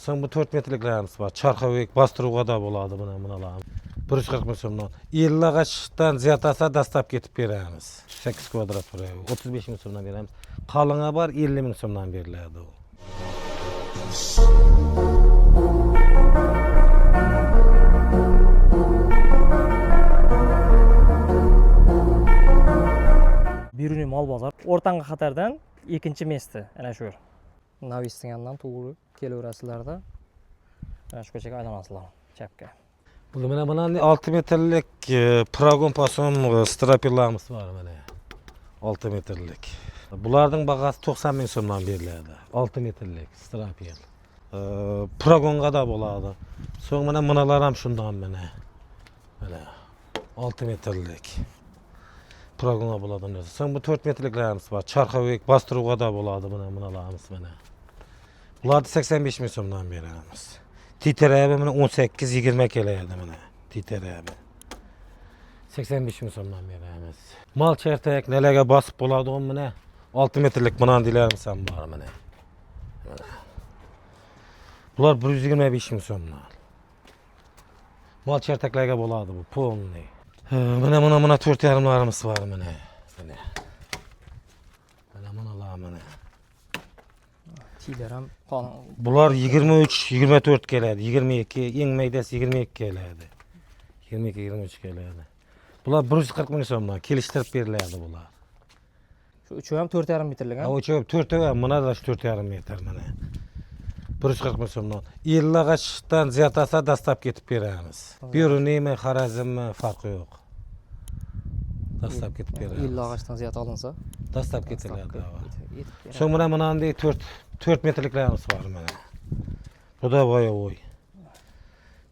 Son bu 4 metrliklerimiz var. Çarxavik bastırığa da boladı bunalar. 140 ming so'mdan. 50 ağaçdan ziyatasa dastap ketip beramiz. 8 kvadrat buraya. 35 ming so'mdan beramiz. Qalınğa var 50 ming so'mdan beriladi o. Biruni Mol bozor. O'rtangi xatardan ikkinchi mesdi ana shu. Navisning yandan to'g'ri kelaverasizlarda. Ana shu ko'chaga aylanasizlar chapga. Bu mana 6 metrlik Pragon pasom strapillarimiz var mana. 6 metrlik. Bularning bag'asi 90 ming so'mdan beriladi. 6 metrlik strapil. Pragonga da bo'ladi. So'ng mana bunalar ham shundan mana. Mana 6 metrlik. Pragonga bo'ladi. So'ng bu 4 metrliklarimiz var. Çarxavik bastırığa da bo'ladi bunalarimiz mana. Bularni 85 ming so'mdan beramiz. Titerabi mana 18-20 keladi mana. Titerabi. 85 ming so'mdan beramiz. Mal çertek nelerga basıp bo'ladi o mana 6 metrlik bunandilarimiz ham bor mana. Bular 125 ming so'mdan. Mal çerteklerga bo'ladi bu polni. Mana 4 yarımlarımız var mana. Mana. Tiler ham qolin. Bular 23-24 keladi. 22, eng maydasi 22 keladi. 22-23 keladi. Bular 140 ming so'mdan kelishtirib beriladi bular. Shu uchi ham 4,5 metrlik ha. O çöp 4 va mana da 4,5 metr mana. 140 ming so'mdan. 50 ağaçdan ziyatasa dastap ketip beramiz. Biruni Xorazmmi farqi yo'q. Dastap ketip beramiz. 50 ağaçdan ziyat alınsa Dastap ketiladi. So'ng mana 4 metrliklarimiz var mana. Bu da boyovoy.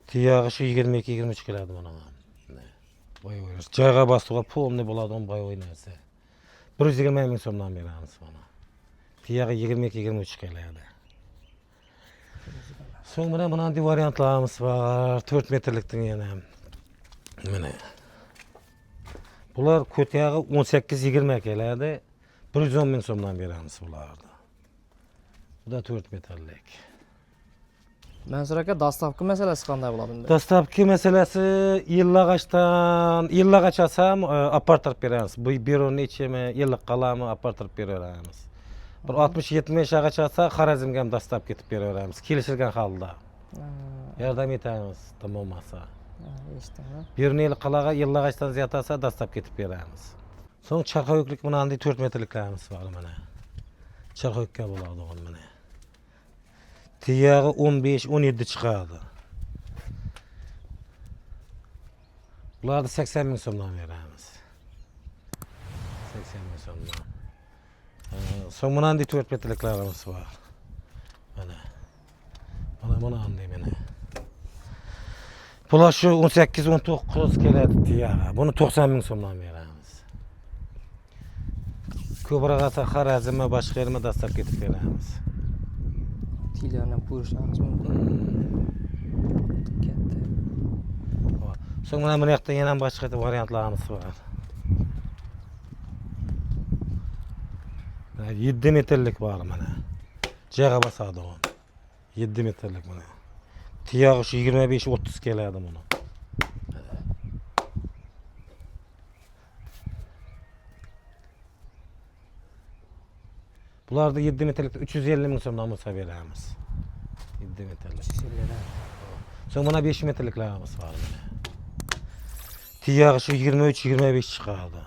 Tiyag'i shu 22-23 keladi mana. Boyovoy. Joyga bostirib polni bo'ladi on boyovoy narsa. 120 ming so'mdan beramiz mana. Tiyag'i 22-23 keladi. So'ng mana bunday variantlarimiz var. 4 metrlikdan yana. Mana. Bular ko'tayag'i 18-20 keladi. 110 ming so'mdan beramiz bularni. Bu da 4 metrlik. Mansur aka, dastlabki masalasi qanday bo'ladi bunda? Dastlabki masalasi 50 ağaç alsam apartırıp beramiz. Bu bironi ichimi 50 qalami apartırıp beramiz. Bir 60-70 ağaç alsa Xorazmga ham dastlab ketib beraveramiz. Kelishilgan holda. Yordam etamiz, tamom bo'lmasa. Eshitdingmi? Bironi 50 qalaga 50 ağaçdan ziyod alsa dastlab ketib beramiz. So'ng Çarxaviklik bunday 4 metrliklarimiz var mana. Çarxavikka bo'ladi o'n mana. Tiyag'i 15-17 chiqadi. Bularni 80 ming so'mdan beramiz. 80 ming so'mdan. So'ng bunday 4 metrliklarimiz var. Mana. Mana. Bular shu 18-19 keladi tiyag'i. Buni 90 ming so'mdan beramiz. Ko'proq asa Xorazmmi boshqa yerga dastlab ketib beramiz. Tilerni ham ko'rishingiz mumkin. Katta. So'ng mana bu yoqda yana boshqa variantlarimiz var. 7 metrlik var mana. Joyga bosadi o. 7 metrlik mana. Tiyag'i shu 25-30 keladi buni. Bularda 7 metrlik 350 ming so'mdan bo'lsa beramiz. 7 metrlik. So'ng mana 5 metrliklarimiz var mana. Tiyag'i shu 23-25 chiqadi.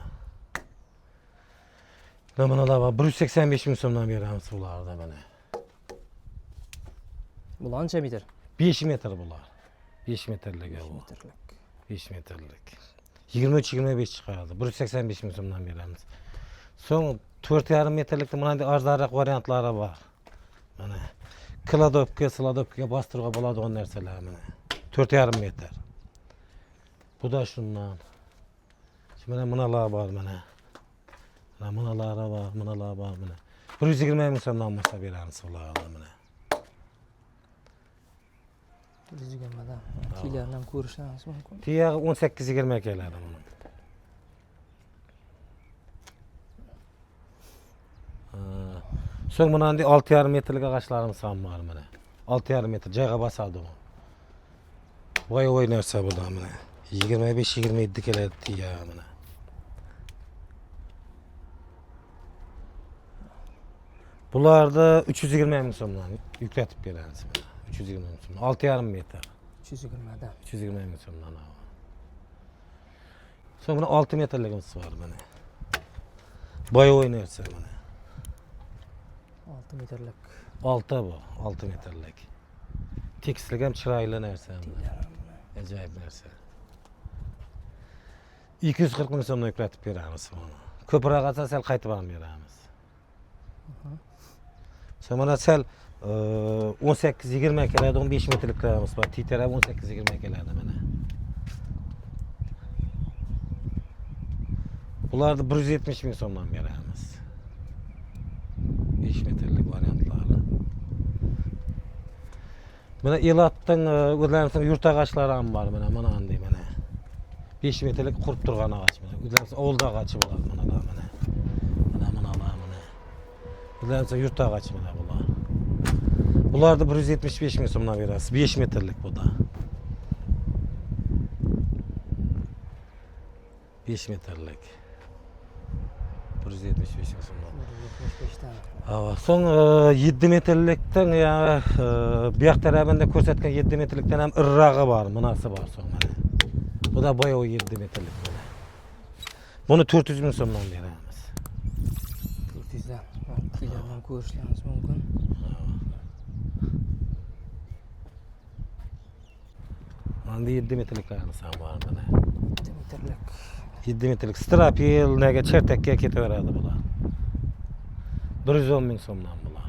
Bunalar var 185 ming so'mdan beramiz bularda mana. Bular qancha metr? 5 metr bular. 5 metrlik bu. 5 metrlik. 23-25 chiqadi. 185 ming so'mdan beramiz. So'ng 4,5 metrlikda bunday arzonroq variantlari var. Mana Sladovka bostirga bo'ladigan narsalar mana. 4,5 metr. Bu da shundan. Mana bunalar bor mana. Bunalar var mana. 120 ming so'mdan bo'lsa beramiz bularni mana. 120dan. Tilerni ham ko'rishingiz mumkin. Tiyag'i 18-20 keladi buni. So'ng bunday 6,5 metrlik ağaçlarimiz ham bor mana. 6,5 metr joyga basadi o. Boy oynarsa bu da mana. 25-27 keladi tiya mana. Bularda 320 ming so'mdan yuklatib beramiz mana. 320 ming so'm. 6,5 metr. 320 dan. 320 ming so'mdan. Sonra 6 metrligimiz var mana. Boy oynarsa mana. 6 metrlik. 6 bu, 6 metrlik. Tekstil ham chiroyli narsa. Ajoyib narsa. 240 ming so'mdan yuklatib beramiz buni. Ko'proq olsa sal qaytib ham beramiz. Sonra sal 18-20 keladi, 15 metrliklarimiz bor. Titara 18-20 keladi mana. Bularni 170 ming so'mdan beramiz. 5 metrlik variantlari. Mana Elatning o'zlarimizning yurt ağaçlari ham bor mana, mana anday mana. 5 metrlik qurib turgan ağaç mana. O'zlarimizning ovulda ağaçı bo'ladi mana mana. Mana. O'zlarimizning yurt ağaçı mana bular. Bularni 175 ming so'mdan berasiz. 5 metrlik bu da. 5 metrlik. 175 ming so'mdan. 175 dan. So'ng 7 metrlikdan ya bu yoq tarafında ko'rsatgan 7 metrlikdan ham irrog'i bor, bunasi bor so'ng mana. Bu da boyovi 7 metrlik mana. Buni 400 ming so'mdan beramiz. 400 dan. Quylardan ko'rishlarimiz mumkin. Mana 7 metrliklarimiz ham bor mana. 7 metrlik. 7 metrlik strapil nega chertakka ketaveradi bular. 110 ming so'mdan bular.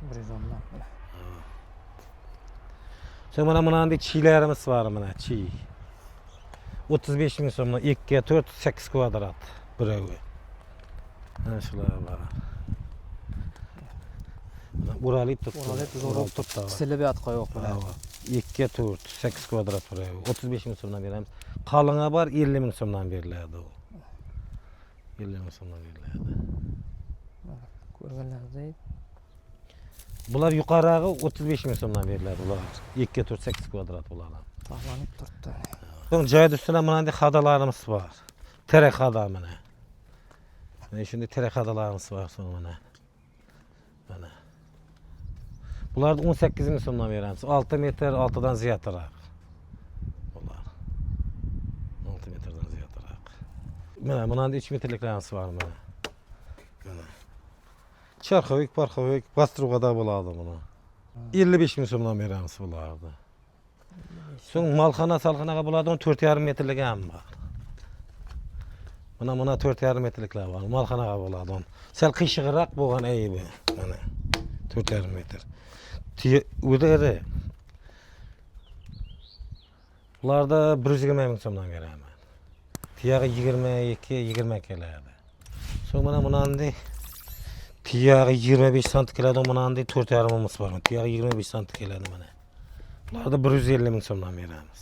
110 dan. So'ng mana bunday chiylarimiz bor mana, chiy. 35 ming so'mdan 2 4 8 kvadrat birovi. Mana shular bor. Uralib turibdi. Uralib zo'rab turibdi. Silib yotqa yo'q bular. 2 4 8 kvadrat birovi. 35 ming so'mdan beramiz. Qaling'i bor 50 ming so'mdan beriladi u. 50 ming so'mdan beriladi. Ko'rganlaringizdek. Bular yuqorig'i 35 ming so'mdan beriladi bular. 2 4 8 kvadrat bular. Tog'lanib turibdi. So'ng joyda ustida bunday xadalarimiz bor. Terak xada mana. Mana shunday terak xadalarimiz bor so'ng mana. Mana. Bularni 18 ming so'mdan beramiz. 6 metr 6dan ziyodroq. Bular. 6 metrdan ziyodroq. Mana bunday 3 metrliklarimiz bor mana. Mana. Charxovik, parxovik, pastrugada bo'ladi buni. 55 ming so'mdan beramiz bularni. So'ng malxona salxonaga bo'ladi 4,5 metrlik ham bor. Mana 4,5 metrliklar bor. Malxonaga bo'ladi. Sal qiyshiqroq bo'lgan aybi. Mana 4,5 metr. O'dari. Bularda 120 ming so'mdan beraman. Tiyag'i 22-20 keladi. So'ng mana bunday tiyag'i 25 sant keladi, bunday 4,5 mimiz bor. Tiyag'i 25 sant keladi mana. Bularda 150 ming so'mdan beramiz.